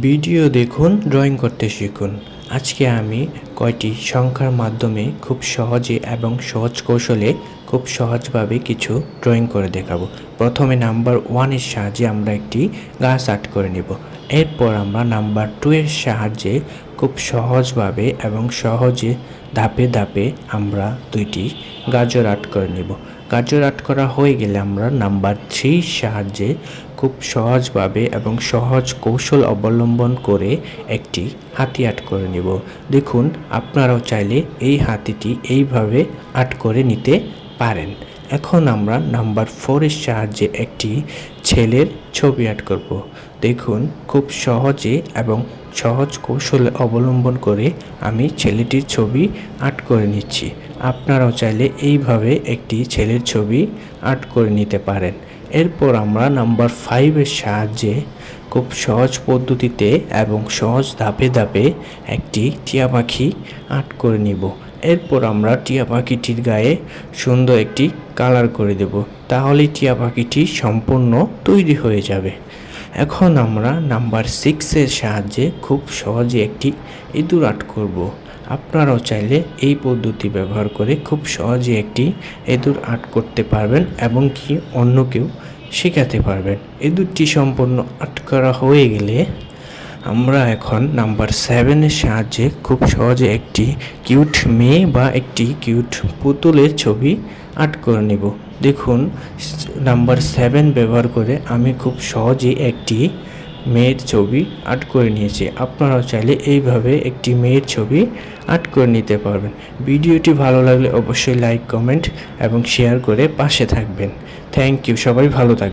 Video দেখুন, drawing করতে শিখুন। আজকে আমি কয়টি সংখ্যার মাধ্যমে খুব সহজে এবং সহজ কৌশলে খুব সহজভাবে কিছু ড্রয়িং করে দেখাবো। প্রথমে নাম্বার 1 এর সাহায্যে আমরা একটি গাছ আর্ট করে নেব। এরপর আমরা নাম্বার 2 এর সাহায্যে খুব সহজভাবে এবং সহজে ধাপে ধাপে আমরা দুইটি গাজর আর্ট করে নেব। গাজর আর্ট করা হয়ে গেলে আমরা নাম্বার 3 এর সাহায্যে খুব সহজভাবে এবং সহজ কৌশল অবলম্বন করে একটি হাতি আর্ট করে নেব। দেখুন, আপনারাও চাইলে এই হাতিটি এইভাবে আর্ট করে নিতে পারেন। এখন আমরা নাম্বার 4 এর সাহায্যে একটি ছেলের ছবি আর্ট করব। দেখুন, খুব সহজে এবং সহজ কৌশল অবলম্বন করে আমি ছেলেটির ছবি আর্ট করে নিচ্ছি। আপনারাও চাইলে এইভাবে একটি ছেলের ছবি আর্ট করে নিতে পারেন। এরপর আমরা নাম্বার 5 এর সাহায্যে খুব সহজ পদ্ধতিতে এবং সহজ ধাপে ধাপে একটি টিয়া পাখি আর্ট করে নিব। এরপর আমরা টিয়া পাখিটির গায়ে সুন্দর একটি কালার করে দেব, তাহলেই টিয়া পাখিটি সম্পূর্ণ তৈরি হয়ে যাবে। এখন আমরা নাম্বার 6 এর সাহায্যে খুব সহজে একটি ইঁদুর আর্ট করব। আপনারাও চাইলে এই পদ্ধতি ব্যবহার করে খুব সহজে একটি ইঁদুর আর্ট করতে পারবেন এবং কি অন্যকেও শেখাতে পারবেন। ইঁদুরটি সম্পূর্ণ আর্ট করা হয়ে গেলে আমরা এখন নাম্বার 7 এর সাহায্যে খুব সহজে একটি কিউট মেয়ে বা একটি কিউট পুতুলের ছবি আর্ট করে নেব। দেখুন, নাম্বার 7 ব্যবহার করে আমি খুব সহজেই একটি মেয়ের ছবি আর্ট করে নিয়েছি। আপনারাও চাইলে এইভাবে একটি মেয়ের ছবি আর্ট করে নিতে পারবেন। ভিডিওটি ভালো লাগলে অবশ্যই লাইক, কমেন্ট এবং শেয়ার করে পাশে থাকবেন। Thank you. সবাই ভালো থাকবেন।